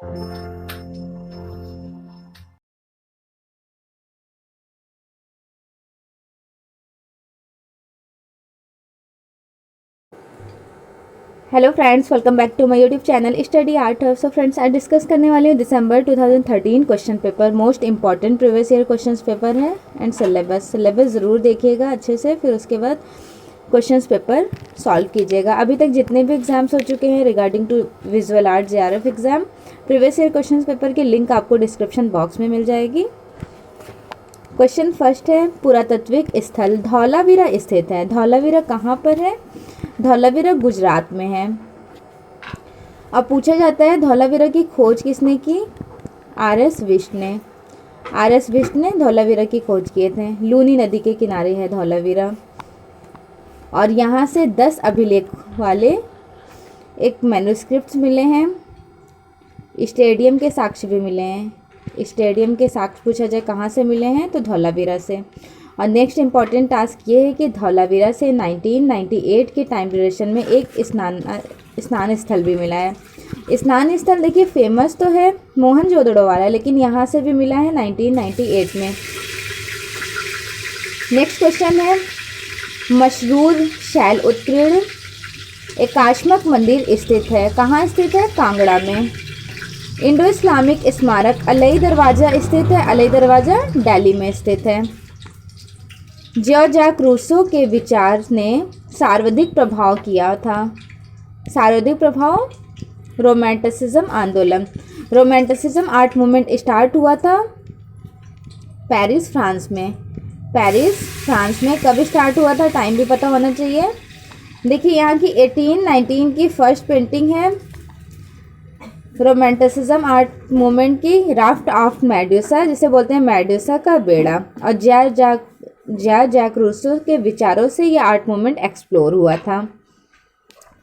Hello friends, welcome back to my YouTube channel Study Art. So friends, आज discuss करने वाली हूँ दिसंबर 2013 question paper. Most important previous year question paper है and syllabus ज़रूर देखिएगा अच्छे से, फिर उसके बाद क्वेश्चन पेपर सॉल्व कीजिएगा। अभी तक जितने भी एग्जाम्स हो चुके हैं regarding to visual art JRF exam, previous year question paper की लिंक आपको डिस्क्रिप्शन बॉक्स में मिल जाएगी। क्वेश्चन फर्स्ट है, पुरातत्विक स्थल धौलावीरा स्थित है। धौलावीरा कहाँ पर है? धौलावीरा गुजरात में है। अब पूछा जाता है धौलावीरा की खोज किसने की? RS विष्ट ने। RS विष्ट ने धौलावीरा की खोज किए थे। लूनी नदी के किनारे है धौलावीरा और यहाँ से 10 अभिलेख वाले एक मैन्युस्क्रिप्ट्स मिले हैं। स्टेडियम के साक्ष्य भी मिले हैं। स्टेडियम के साक्ष्य पूछा जाए कहाँ से मिले हैं, तो धौलावीरा से। और नेक्स्ट इंपॉर्टेंट टास्क ये है कि धौलावीरा से 1998 के टाइम ड्यूरेशन में एक स्नान स्थल भी मिला है। स्नान स्थल देखिए फेमस तो है मोहनजोदड़ो वाला, लेकिन यहाँ से भी मिला है 1998 में। नेक्स्ट क्वेश्चन है, मशरूर शैल उत्कीर्ण एकाश्मक मंदिर स्थित है। कहाँ स्थित है? कांगड़ा में। इंडो इस्लामिक स्मारक अलई दरवाज़ा स्थित है। अलई दरवाज़ा दिल्ली में स्थित है। जॉर्ज रूसो के विचार ने सर्वाधिक प्रभाव किया था। सर्वाधिक प्रभाव रोमांटिसिज्म आंदोलन। रोमांटिसिज्म आर्ट मूवमेंट स्टार्ट हुआ था पेरिस फ्रांस में। पेरिस फ्रांस में कब स्टार्ट हुआ था? टाइम भी पता होना चाहिए। देखिए यहाँ की 1819 की फर्स्ट पेंटिंग है रोमांटिसिज्म आर्ट मूवमेंट की, राफ्ट ऑफ मेडुसा, जिसे बोलते हैं मेडुसा का बेड़ा। और जॉर्ज रूसो के विचारों से ये आर्ट मूवमेंट एक्सप्लोर हुआ था।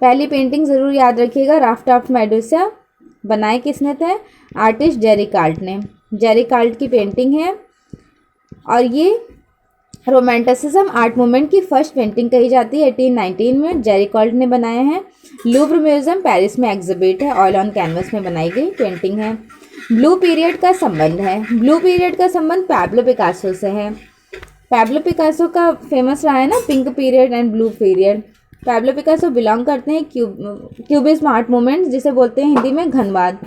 पहली पेंटिंग ज़रूर याद रखिएगा, राफ्ट ऑफ मेडुसा। बनाए किसने थे? आर्टिस्ट जेरी कार्ट ने। जेरी कार्ट की पेंटिंग है और ये रोमांटिसिज्म आर्ट मूवमेंट की फर्स्ट पेंटिंग कही जाती है। 1819 में जेरी कार्ट ने बनाए हैं। लूव्र म्यूजियम पेरिस में एग्जिबिट है। ऑयल ऑन कैनवस में बनाई गई पेंटिंग है। ब्लू पीरियड का संबंध है। ब्लू पीरियड का संबंध पैब्लो पिकासो से है। पैब्लो पिकासो का फेमस रहा है ना pink period and blue period. Pablo Picasso belong करते हैं क्यूबिज्म आर्ट मूवमेंट, जिसे बोलते हैं हिंदी में घनवाद।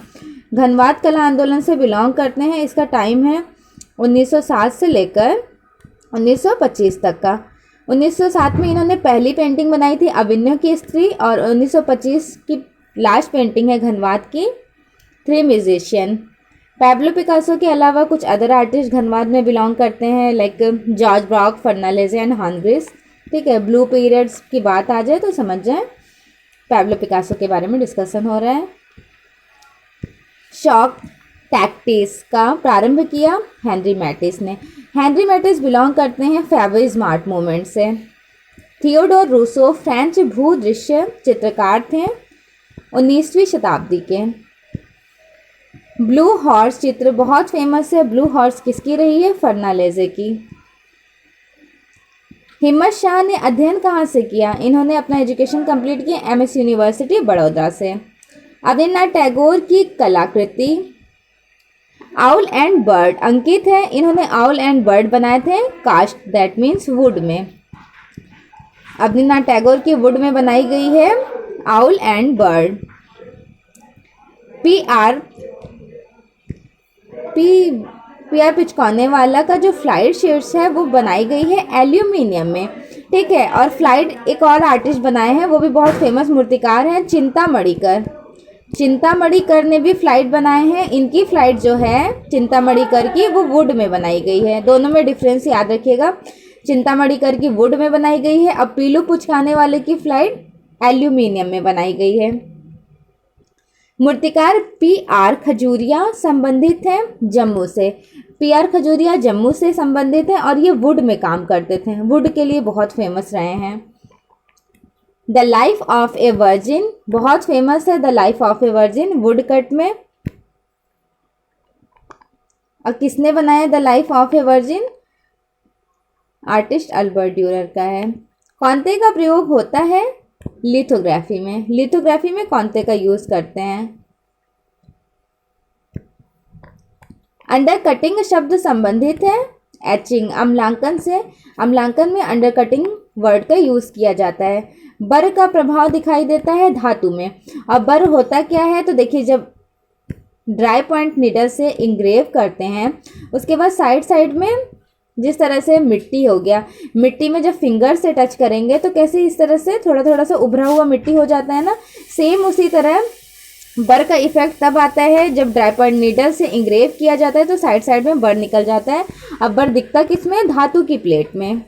घनवाद कला आंदोलन से बिलोंग करते हैं। इसका टाइम है 1907 से लेकर 1925 तक का। 1907 में इन्होंने पहली पेंटिंग बनाई थी अभिनव की स्त्री, और 1925 की लास्ट पेंटिंग है घनवाद की, थ्री म्यूजिशियन। पैब्लो पिकासो के अलावा कुछ अदर आर्टिस्ट घनवाद में बिलोंग करते हैं, like George Braque, Fernandez and Juan Gris. ठीक है, ब्लू पीरियड्स की बात आ जाए तो समझ जाए पैब्लो पिकासो के बारे में डिस्कशन हो रहा है। शॉक टैक्टिस का प्रारंभ किया हेनरी मैटिस ने। हेनरी मैटिस बिलोंग करते हैं फेविज्म आर्ट मूवमेंट से। थियोडोर रूसो फ्रेंच भूदृश्य चित्रकार थे 19वीं शताब्दी के। ब्लू हॉर्स चित्र बहुत फेमस है। ब्लू हॉर्स किसकी रही है? फर्नांडीज की। हिम्मत शाह ने अध्ययन कहाँ से किया? इन्होंने अपना एजुकेशन कंप्लीट किया MS यूनिवर्सिटी बड़ौदा से। रवींद्रनाथ टैगोर की कलाकृति आउल एंड बर्ड अंकित है। इन्होंने आउल एंड बर्ड बनाए थे कास्ट, दैट मीन्स वुड में। रवींद्रनाथ टैगोर की वुड में बनाई गई है आउल एंड बर्ड। पी आर पिचकाने वाला का जो फ्लाइट शीट्स है वो बनाई गई है एल्यूमिनियम में। ठीक है, और फ्लाइट एक और आर्टिस्ट बनाए हैं, वो भी बहुत फेमस मूर्तिकार हैं, चिंतामणिकर। चिंतामणिकर ने भी फ्लाइट बनाए हैं। इनकी फ्लाइट जो है चिंतामणिकर की वो वुड में बनाई गई है। दोनों में डिफरेंस याद रखिएगा। चिंतामणिकर की वुड में बनाई गई है, अब पीलू पुचकाने वाले की फ्लाइट एल्यूमिनियम में बनाई गई है। मूर्तिकार PR खजूरिया संबंधित हैं जम्मू से। PR खजूरिया जम्मू से संबंधित हैं और ये वुड में काम करते थे, वुड के लिए बहुत फेमस रहे हैं। The life of a virgin बहुत फेमस है। The life of a virgin would cut में। और किसने बनाया the life of a virgin? Artist Albert Durer का है। कौनते का प्रयोग होता है लिथोग्राफी में। लिथोग्राफी में कौनते का यूज़ करते हैं? अंडर कटिंग शब्द संबंधित है एचिंग, अम्लांकन से। अम्लांकन में अंडर कटिंग वर्ड का यूज किया जाता है। बर का प्रभाव दिखाई देता है धातु में। अब बर होता क्या है, तो देखिए जब ड्राई पॉइंट नीडल से इंग्रेव करते हैं उसके बाद साइड साइड में जिस तरह से मिट्टी हो गया, मिट्टी में जब फिंगर से टच करेंगे तो कैसे इस तरह से थोड़ा थोड़ा सा उभरा हुआ मिट्टी हो जाता है ना, सेम उसी तरह बर का इफेक्ट तब आता है जब ड्राई पॉइंट नीडल से इंग्रेव किया जाता है तो साइड साइड में बर निकल जाता है। अब बर दिखता किसमें, धातु की प्लेट में।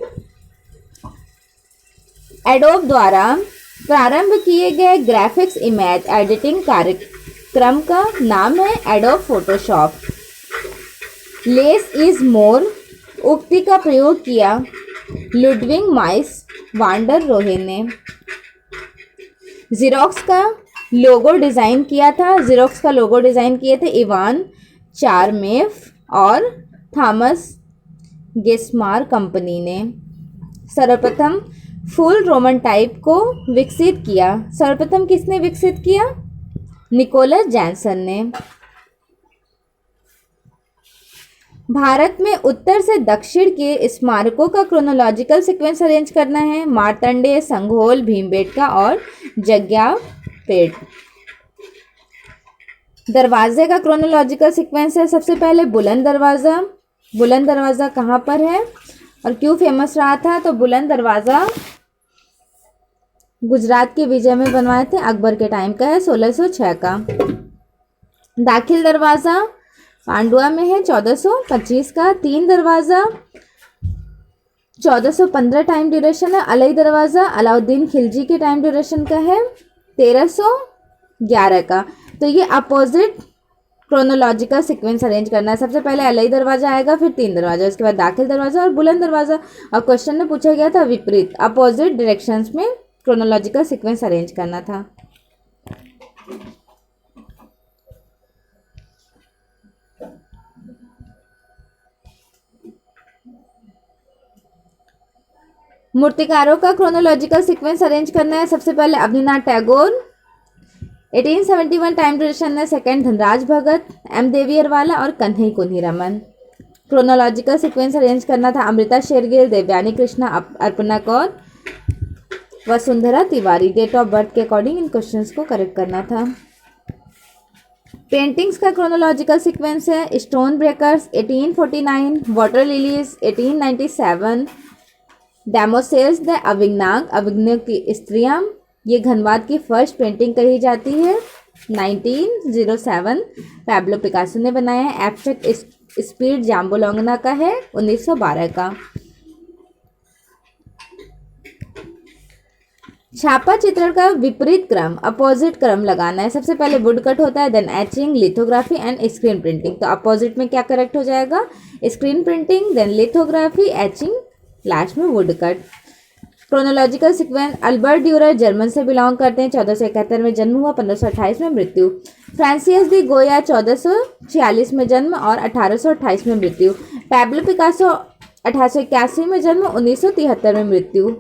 एडोब द्वारा प्रारंभ किए गए ग्राफिक्स इमेज एडिटिंग कार्यक्रम का नाम है adobe Photoshop. Less is more उक्ति का प्रयोग किया लुडविग माइस वांडर रोहे ने। जीरोक्स का लोगो डिज़ाइन किया था, जीरोक्स का लोगो डिज़ाइन किए थे इवान चारमेफ और थॉमस गेस्मार कंपनी ने। सर्वप्रथम फुल रोमन टाइप को विकसित किया, सर्वप्रथम किसने विकसित किया, निकोलस जैनसन ने। भारत में उत्तर से दक्षिण के स्मारकों का क्रोनोलॉजिकल सीक्वेंस अरेंज करना है। मार्तंडे, संघोल, भीमबेटका और जग्यापेट। दरवाजे का क्रोनोलॉजिकल सीक्वेंस है, सबसे पहले बुलंद दरवाज़ा। बुलंद दरवाज़ा कहाँ पर है और क्यों फेमस रहा था, तो बुलंद दरवाज़ा गुजरात के विजय में बनवाए थे, अकबर के टाइम का है, 1606 का। दाखिल दरवाज़ा पांडुआ में है, 1425 का। तीन दरवाज़ा 1415 टाइम ड्यूरेशन है। अलई दरवाज़ा अलाउद्दीन खिलजी के टाइम ड्यूरेशन का है, 1311 का। तो ये अपोजिट क्रोनोलॉजिकल सीक्वेंस अरेंज करना है। सबसे पहले अलई दरवाज़ा आएगा, फिर तीन दरवाज़ा, उसके बाद दाखिल दरवाज़ा और बुलंद दरवाज़ा। और क्वेश्चन में पूछा गया था विपरीत, अपोजिट डायरेक्शंस में क्रोनोलॉजिकल सीक्वेंस अरेंज करना था। मूर्तिकारों का क्रोनोलॉजिकल सीक्वेंस अरेंज करना है। सबसे पहले अवनीनाथ टैगोर 1871 टाइम ड्यूरेशन है, सेकंड धनराज भगत, एम देवियरवाला और Kanhai Kunhi Raman. Chronological sequence arrange करना था Amrita Shergil, Devyani Krishna, Arpana Kaur, Vasundhara Tiwari. Date of birth के अकॉर्डिंग इन क्वेश्चंस को करेक्ट करना था। पेंटिंग्स का क्रोनोलॉजिकल सीक्वेंस है stone breakers 1849, water lilies 1897, demoiselles the Avignon, Avignon की स्त्रियां, ये घनवाद की फर्स्ट पेंटिंग कही जाती है, 1907 पैब्लो पिकासो ने बनाया है। एब्स्ट्रैक्ट स्पीड जाम्बोलोंगना का है, 1912 का। छापा चित्रण का विपरीत क्रम, अपोजिट क्रम लगाना है। सबसे पहले वुड कट होता है, then etching, lithography and screen printing. तो अपोजिट में क्या करेक्ट हो जाएगा, screen printing, then lithography, etching, last में wood cut. Chronological sequence, Albert Durer German से बिलोंग करते हैं, 1471 में जन्म हुआ, 1528 में मृत्यु। फ्रांसिस दी गोया 1446 में जन्म और 1828 में मृत्यु। पैब्लो पिकासो 1881 में जन्म, 1973 में मृत्यु।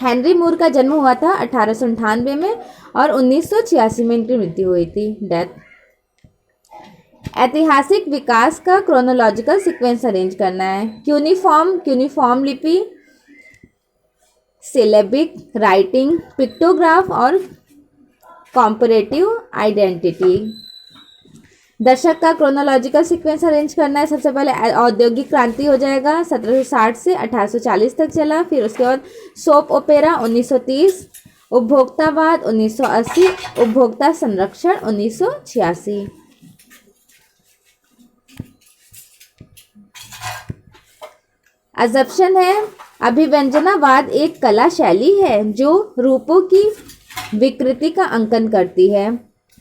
हेनरी मूर का जन्म हुआ था 1898 में और 1986 में इनकी मृत्यु हुई थी, डेथ। ऐतिहासिक विकास का क्रोनोलॉजिकल सीक्वेंस अरेंज करना है। क्यूनिफॉर्म लिपि, सिलेबिक राइटिंग, पिक्टोग्राफ और कॉम्परेटिव आइडेंटिटी। दशक का क्रोनोलॉजिकल सीक्वेंस अरेंज करना है। सबसे पहले औद्योगिक क्रांति हो जाएगा, 1760 से 1840 तक चला। फिर उसके बाद सोप ओपेरा 1930, उपभोक्तावाद 1980, उपभोक्ता संरक्षण 1986। अजप्शन है, अभिव्यंजनावाद एक कला शैली है जो रूपों की विकृति का अंकन करती है,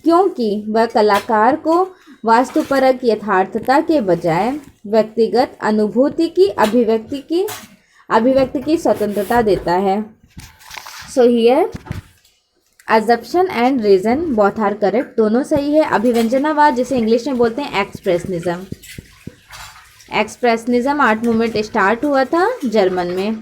क्योंकि वह कलाकार को वास्तुपरक यथार्थता के बजाय व्यक्तिगत अनुभूति की अभिव्यक्ति की स्वतंत्रता देता है। So here assertion and reason both are correct, दोनों सही है। अभिव्यंजनावाद जिसे इंग्लिश में बोलते हैं एक्सप्रेशनिज्म आर्ट मूवमेंट स्टार्ट हुआ था जर्मन में।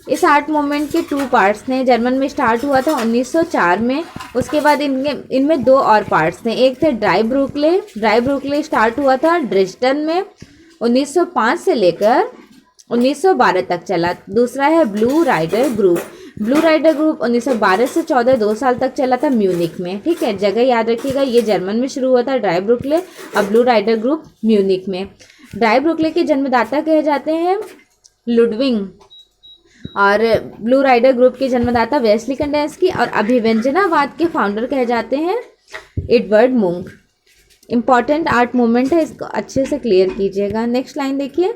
इस आर्ट मूवमेंट के 2 पार्ट्स थे। जर्मन में स्टार्ट हुआ था 1904 में। उसके बाद इनमें 2 और पार्ट्स थे। एक थे ड्राई ब्रुकले स्टार्ट हुआ था ड्रेसडन में 1905 से लेकर 1912 तक चला। दूसरा है ब्लू राइडर ग्रुप 1912 से 14 2 साल तक चला था म्यूनिक में। ठीक है, जगह याद रखिएगा, ये जर्मन में शुरू हुआ था ड्राई ब्रुकले और ब्लू राइडर ग्रुप म्यूनिक में। ड्राई ब्रुकले के जन्मदाता कहे जाते हैं लुडविग और ब्लू राइडर ग्रुप के जन्मदाता वेस्ली कंडेंस्की और अभिव्यंजनावाद के फाउंडर कहे जाते हैं एडवर्ड मुंक। इंपॉर्टेंट आर्ट मूवमेंट है, इसको अच्छे से क्लियर कीजिएगा। नेक्स्ट लाइन देखिए,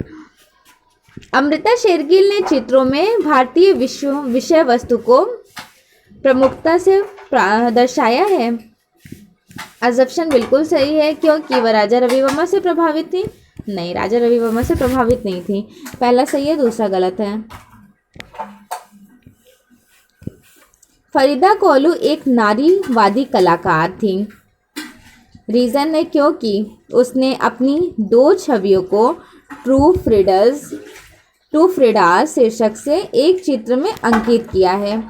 अमृता शेरगिल ने चित्रों में भारतीय विषय वस्तु को प्रमुखता से दर्शाया है। अजम्पशन बिल्कुल सही है, क्योंकि वह राजा रवि वर्मा से प्रभावित थी। नहीं, राजा रवि वर्मा से प्रभावित नहीं थी। पहला सही है, दूसरा गलत है। फरीदा कोलू एक नारीवादी कलाकार थी। रीज़न है क्योंकि उसने अपनी 2 छवियों को ट्रू फ्रीडास शीर्षक से एक चित्र में अंकित किया है।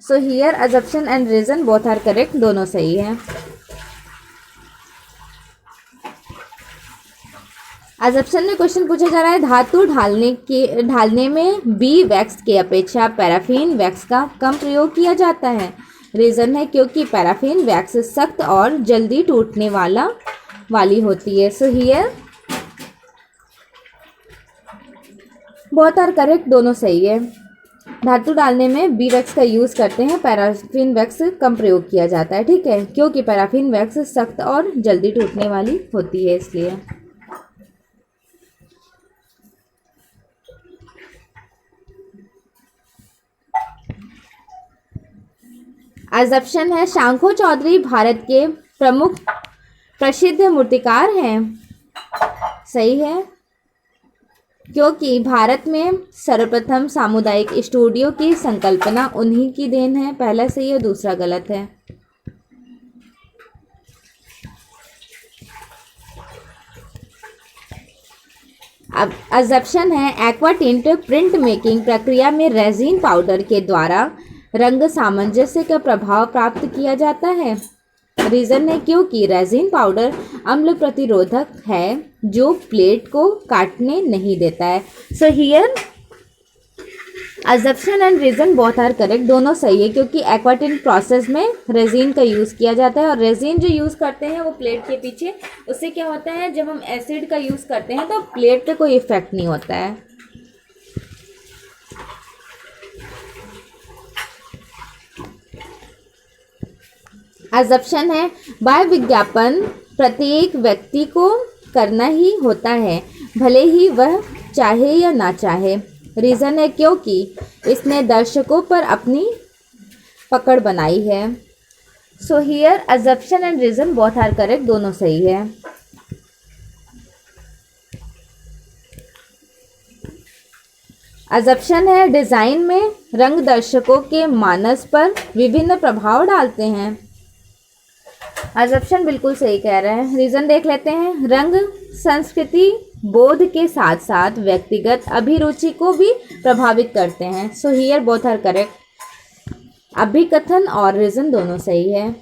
So here assumption and reason both are correct, दोनों सही है। अजम्पशन में क्वेश्चन पूछा जा रहा है, धातु ढालने में बी वैक्स के अपेक्षा पैराफिन वैक्स का कम प्रयोग किया जाता है। रीज़न है क्योंकि पैराफिन वैक्स सख्त और जल्दी टूटने वाली होती है। सो हियर बहुत आर करेक्ट, दोनों सही है। धातु डालने में बी वैक्स का यूज़ करते हैं, पैराफिन वैक्स कम प्रयोग किया जाता है। ठीक है, क्योंकि पैराफिन वैक्स सख्त और जल्दी टूटने वाली होती है, इसलिए। अजम्पशन है, शंखो चौधरी भारत के प्रमुख प्रसिद्ध मूर्तिकार हैं। सही है, क्योंकि भारत में सर्वप्रथम सामुदायिक स्टूडियो की संकल्पना उन्हीं की देन है। पहला सही है, दूसरा गलत है। अब अजम्पशन है, एक्वाटिंट प्रिंट मेकिंग प्रक्रिया में रेजिन पाउडर के द्वारा रंग सामंजस्य का प्रभाव प्राप्त किया जाता है। रीज़न है क्योंकि रेजिन पाउडर अम्ल प्रतिरोधक है जो प्लेट को काटने नहीं देता है। So here assumption and reason both are correct, दोनों सही है, क्योंकि एक्वाटिंट प्रोसेस में रेजिन का यूज़ किया जाता है और रेजिन जो यूज़ करते हैं वो प्लेट के पीछे, उससे क्या होता है, जब हम एसिड का यूज़ करते हैं तो प्लेट पे कोई इफेक्ट नहीं होता है। अजम्पशन है, बाह्य विज्ञापन प्रत्येक व्यक्ति को करना ही होता है, भले ही वह चाहे या ना चाहे। रीज़न है क्योंकि इसने दर्शकों पर अपनी पकड़ बनाई है। So here assumption and reason both are correct, दोनों सही है। अजम्पशन है, डिज़ाइन में रंग दर्शकों के मानस पर विभिन्न प्रभाव डालते हैं। अजम्पशन बिल्कुल सही कह रहे हैं। रीज़न देख लेते हैं, रंग संस्कृति बोध के साथ साथ व्यक्तिगत अभिरुचि को भी प्रभावित करते हैं। So here both are correct, अभिकथन और रीज़न दोनों सही है।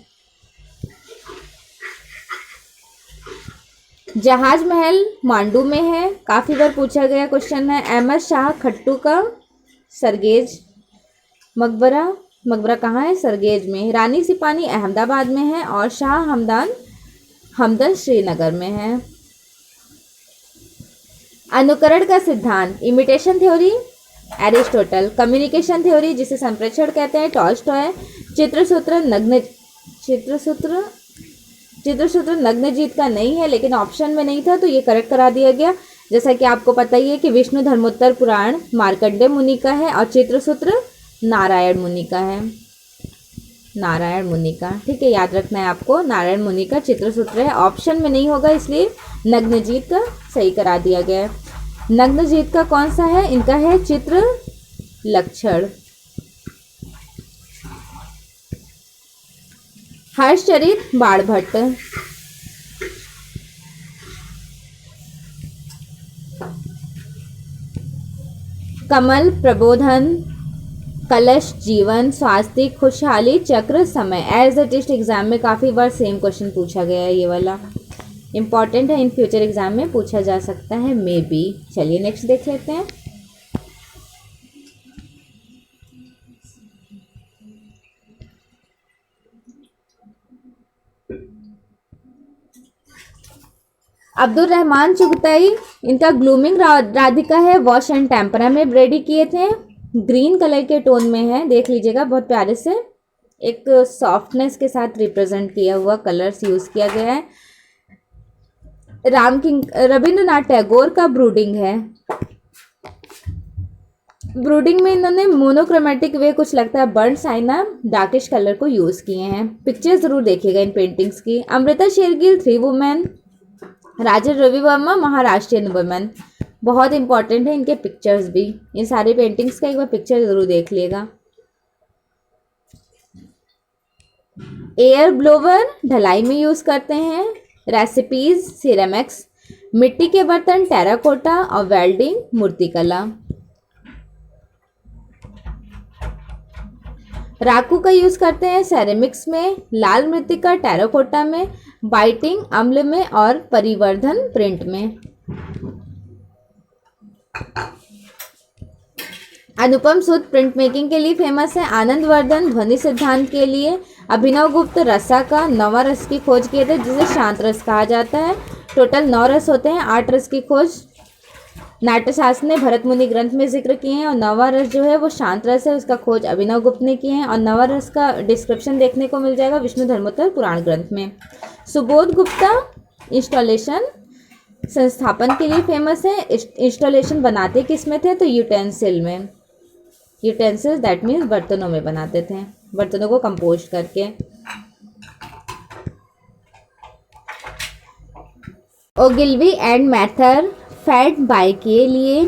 जहाज महल मांडू में है, काफ़ी बार पूछा गया क्वेश्चन है। अहमद शाह खट्टू का सरगेज मकबरा कहाँ है, सरगेज में। रानी सिपानी अहमदाबाद में है और शाह हमदन श्रीनगर में है। अनुकरण का सिद्धांत, imitation theory Aristotle, communication theory जिसे संप्रेषण कहते हैं टॉल्स्टॉय, चित्रसूत्र नग्नजीत का नहीं है, लेकिन ऑप्शन में नहीं था तो ये करेक्ट करा दिया गया। जैसा कि आपको पता ही है कि विष्णु धर्मोत्तर पुराण मार्कंडेय मुनि का है और चित्रसूत्र नारायण मुनि का है। नारायण मुनि का, ठीक है, याद रखना है आपको, नारायण मुनि का चित्रसूत्र है। ऑप्शन में नहीं होगा इसलिए नग्नजीत का सही करा दिया गया है। नग्नजीत का कौन सा है, इनका है चित्र लक्षण। हर्षचरित बाणभट्ट, कमल, प्रबोधन, कलश, जीवन, स्वास्थ्य, खुशहाली, चक्र, समय। एज अ टेस्ट एग्जाम में काफ़ी बार सेम क्वेश्चन पूछा गया है, ये वाला इम्पॉर्टेंट है, इन फ्यूचर एग्जाम में पूछा जा सकता है मे बी। चलिए नेक्स्ट देख लेते हैं। अब्दुल रहमान चुगताई, इनका ग्लूमिंग राधिका है, वॉश एंड टेम्परा में रेडी किए थे, ग्रीन कलर के टोन में है, देख लीजिएगा बहुत प्यारे से एक सॉफ्टनेस के साथ रिप्रेजेंट किया हुआ कलर्स यूज किया गया है। रविंद्रनाथ टैगोर का ब्रूडिंग है। ब्रूडिंग में इन्होंने मोनोक्रोमेटिक वे, कुछ लगता है बर्न साइना, डार्किश कलर को यूज किए हैं। पिक्चर्स जरूर देखिएगा इन पेंटिंग्स की। Amrita Shergill, 3 women, Raja Ravi Varma, Maharashtrian women. बहुत इंपॉर्टेंट है इनके पिक्चर्स भी, इन सारी पेंटिंग्स का एक बार पिक्चर जरूर देख लिएगा। एयर ब्लोवर ढलाई में यूज करते हैं। रेसिपीज सिरेमिक्स, मिट्टी के बर्तन टेराकोटा और वेल्डिंग मूर्तिकला। राकू का यूज करते हैं सेरेमिक्स में, लाल मृत्तिका टेराकोटा में, बाइटिंग अम्ल में और परिवर्धन प्रिंट में। अनुपम सूद प्रिंट मेकिंग के लिए फेमस है। आनंद वर्धन ध्वनि सिद्धांत के लिए। अभिनव गुप्त रसा का 9वां रस की खोज किए थे, जिसे शांत रस कहा जाता है। टोटल 9 रस होते हैं, 8 रस की खोज नाट्यशास्त्र ने भरत मुनि ग्रंथ में जिक्र किए हैं, और 9वां रस जो है वो शांत रस है, उसका खोज अभिनव गुप्त ने किए हैं। और 9वां रस का डिस्क्रिप्शन देखने को मिल जाएगा विष्णु धर्मोत्तर पुराण ग्रंथ में। सुबोध गुप्ता इंस्टॉलेशन संस्थापन के लिए फेमस है। इंस्टॉलेशन बनाते किस में थे, तो यूटेंसिल में। यूटेंसिल दैट मीन्स बर्तनों में बनाते थे, बर्तनों को कंपोस्ट करके। ओगिलवी एंड मैथर फैट बाय के लिए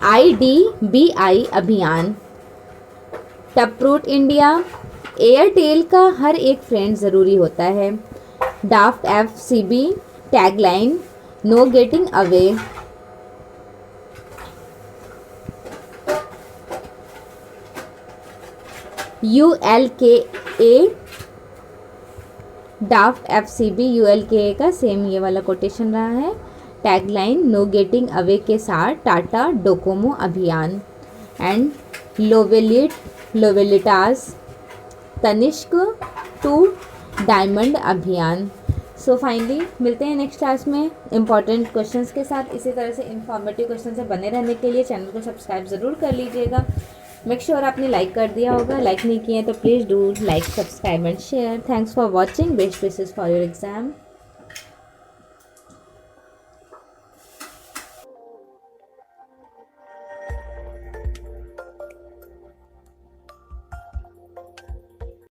IDBI अभियान। टपरूट इंडिया, एयरटेल का हर एक फ्रेंड ज़रूरी होता है। डाफ्ट FCB tagline, know getting away. ULKA डाफ्ट FCB ULKA का सेम ये वाला कोटेशन रहा है। टैगलाइन नो गेटिंग अवे के साथ टाटा डोकोमो अभियान। एंड लोवेलिटास तनिष्क टू डायमंड अभियान। सो फाइनली मिलते हैं नेक्स्ट क्लास में इंपॉर्टेंट क्वेश्चंस के साथ। इसी तरह से इंफॉर्मेटिव क्वेश्चन से बने रहने के लिए चैनल को सब्सक्राइब ज़रूर कर लीजिएगा। मेक श्योर आपने लाइक कर दिया होगा, लाइक नहीं किए तो please do like, subscribe and share. Thanks for watching, best wishes for your exam.